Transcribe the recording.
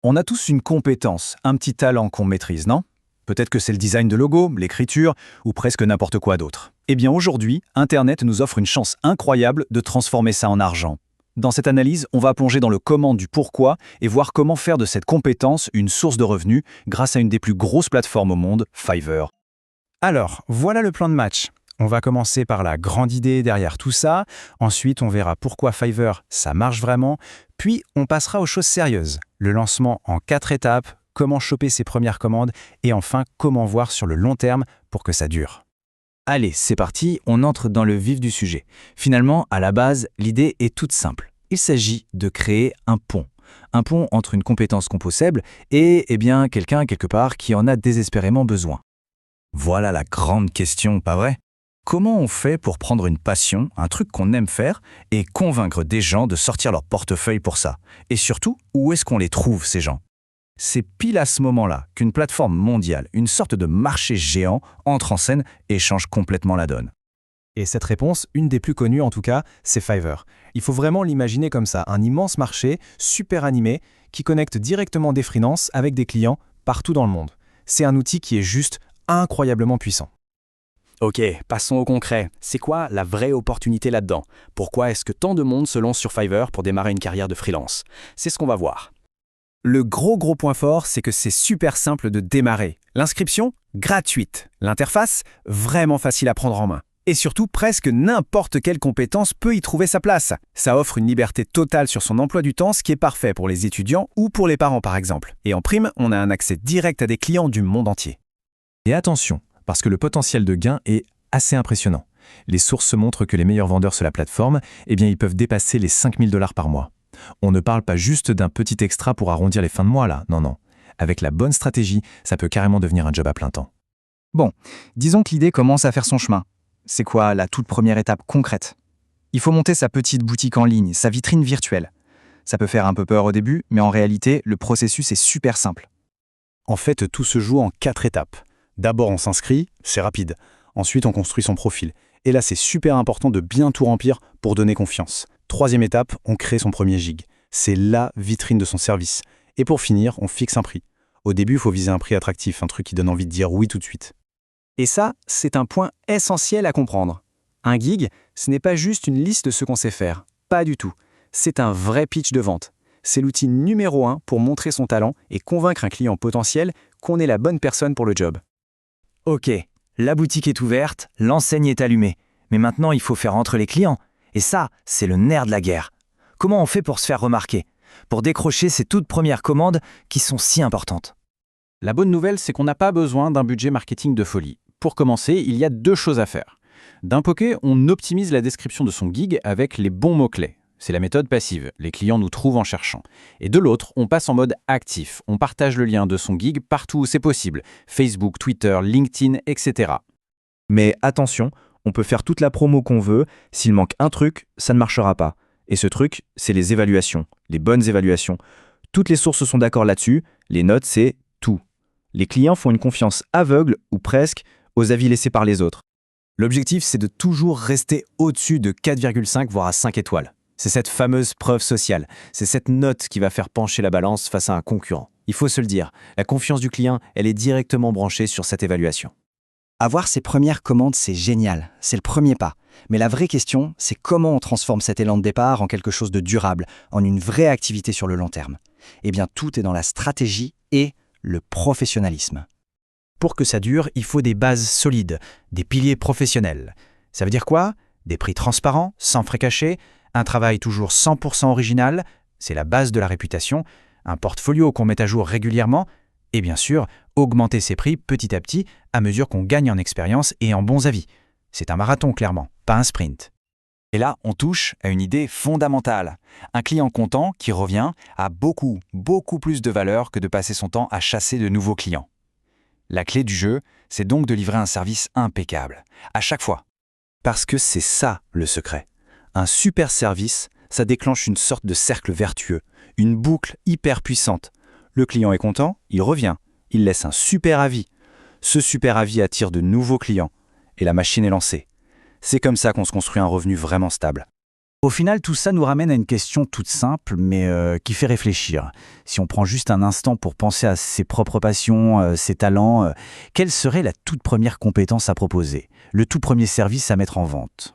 On a tous une compétence, un petit talent qu'on maîtrise, non? Peut-être que c'est le design de logo, l'écriture, ou presque n'importe quoi d'autre. Eh bien aujourd'hui, Internet nous offre une chance incroyable de transformer ça en argent. Dans cette analyse, on va plonger dans le comment du pourquoi et voir comment faire de cette compétence une source de revenus grâce à une des plus grosses plateformes au monde, Fiverr. Alors, voilà le plan de match. On va commencer par la grande idée derrière tout ça, ensuite on verra pourquoi Fiverr, ça marche vraiment, puis on passera aux choses sérieuses, le lancement en 4 étapes, comment choper ses premières commandes, et enfin comment voir sur le long terme pour que ça dure. Allez, c'est parti, on entre dans le vif du sujet. Finalement, à la base, l'idée est toute simple. Il s'agit de créer un pont. Un pont entre une compétence qu'on possède et quelqu'un quelque part qui en a désespérément besoin. Voilà la grande question, pas vrai? Comment on fait pour prendre une passion, un truc qu'on aime faire, et convaincre des gens de sortir leur portefeuille pour ça? Et surtout, où est-ce qu'on les trouve, ces gens? C'est pile à ce moment-là qu'une plateforme mondiale, une sorte de marché géant, entre en scène et change complètement la donne. Et cette réponse, une des plus connues en tout cas, c'est Fiverr. Il faut vraiment l'imaginer comme ça, un immense marché, super animé, qui connecte directement des freelances avec des clients partout dans le monde. C'est un outil qui est juste incroyablement puissant. Ok, passons au concret. C'est quoi la vraie opportunité là-dedans? Pourquoi est-ce que tant de monde se lance sur Fiverr pour démarrer une carrière de freelance? C'est ce qu'on va voir. Le gros point fort, c'est que c'est super simple de démarrer. L'inscription, gratuite. L'interface, vraiment facile à prendre en main. Et surtout, presque n'importe quelle compétence peut y trouver sa place. Ça offre une liberté totale sur son emploi du temps, ce qui est parfait pour les étudiants ou pour les parents par exemple. Et en prime, on a un accès direct à des clients du monde entier. Et attention, parce que le potentiel de gain est assez impressionnant. Les sources montrent que les meilleurs vendeurs sur la plateforme, ils peuvent dépasser les 5 000 $ par mois. On ne parle pas juste d'un petit extra pour arrondir les fins de mois là, non. Avec la bonne stratégie, ça peut carrément devenir un job à plein temps. Bon, disons que l'idée commence à faire son chemin. C'est quoi la toute première étape concrète? Il faut monter sa petite boutique en ligne, sa vitrine virtuelle. Ça peut faire un peu peur au début, mais en réalité, le processus est super simple. En fait, tout se joue en 4 étapes. D'abord, on s'inscrit, c'est rapide. Ensuite, on construit son profil. Et là, c'est super important de bien tout remplir pour donner confiance. Troisième étape, on crée son premier gig. C'est la vitrine de son service. Et pour finir, on fixe un prix. Au début, il faut viser un prix attractif, un truc qui donne envie de dire oui tout de suite. Et ça, c'est un point essentiel à comprendre. Un gig, ce n'est pas juste une liste de ce qu'on sait faire. Pas du tout. C'est un vrai pitch de vente. C'est l'outil numéro 1 pour montrer son talent et convaincre un client potentiel qu'on est la bonne personne pour le job. Ok, la boutique est ouverte, l'enseigne est allumée. Mais maintenant, il faut faire entrer les clients. Et ça, c'est le nerf de la guerre. Comment on fait pour se faire remarquer? Pour décrocher ces toutes premières commandes qui sont si importantes? La bonne nouvelle, c'est qu'on n'a pas besoin d'un budget marketing de folie. Pour commencer, il y a 2 choses à faire. D'un côté, on optimise la description de son gig avec les bons mots-clés. C'est la méthode passive, les clients nous trouvent en cherchant. Et de l'autre, on passe en mode actif. On partage le lien de son gig partout où c'est possible. Facebook, Twitter, LinkedIn, etc. Mais attention, on peut faire toute la promo qu'on veut, s'il manque un truc, ça ne marchera pas. Et ce truc, c'est les évaluations, les bonnes évaluations. Toutes les sources sont d'accord là-dessus, les notes, c'est tout. Les clients font une confiance aveugle, ou presque, aux avis laissés par les autres. L'objectif, c'est de toujours rester au-dessus de 4,5 voire à 5 étoiles. C'est cette fameuse preuve sociale. C'est cette note qui va faire pencher la balance face à un concurrent. Il faut se le dire, la confiance du client, elle est directement branchée sur cette évaluation. Avoir ses premières commandes, c'est génial, c'est le premier pas. Mais la vraie question, c'est comment on transforme cet élan de départ en quelque chose de durable, en une vraie activité sur le long terme. Eh bien, tout est dans la stratégie et le professionnalisme. Pour que ça dure, il faut des bases solides, des piliers professionnels. Ça veut dire quoi? Des prix transparents, sans frais cachés, un travail toujours 100% original, c'est la base de la réputation, un portfolio qu'on met à jour régulièrement, et bien sûr, augmenter ses prix petit à petit à mesure qu'on gagne en expérience et en bons avis. C'est un marathon clairement, pas un sprint. Et là, on touche à une idée fondamentale. Un client content qui revient a beaucoup plus de valeur que de passer son temps à chasser de nouveaux clients. La clé du jeu, c'est donc de livrer un service impeccable, à chaque fois. Parce que c'est ça le secret. Un super service, ça déclenche une sorte de cercle vertueux, une boucle hyper puissante. Le client est content, il revient, il laisse un super avis. Ce super avis attire de nouveaux clients et la machine est lancée. C'est comme ça qu'on se construit un revenu vraiment stable. Au final, tout ça nous ramène à une question toute simple, mais qui fait réfléchir. Si on prend juste un instant pour penser à ses propres passions, ses talents, quelle serait la toute première compétence à proposer, le tout premier service à mettre en vente?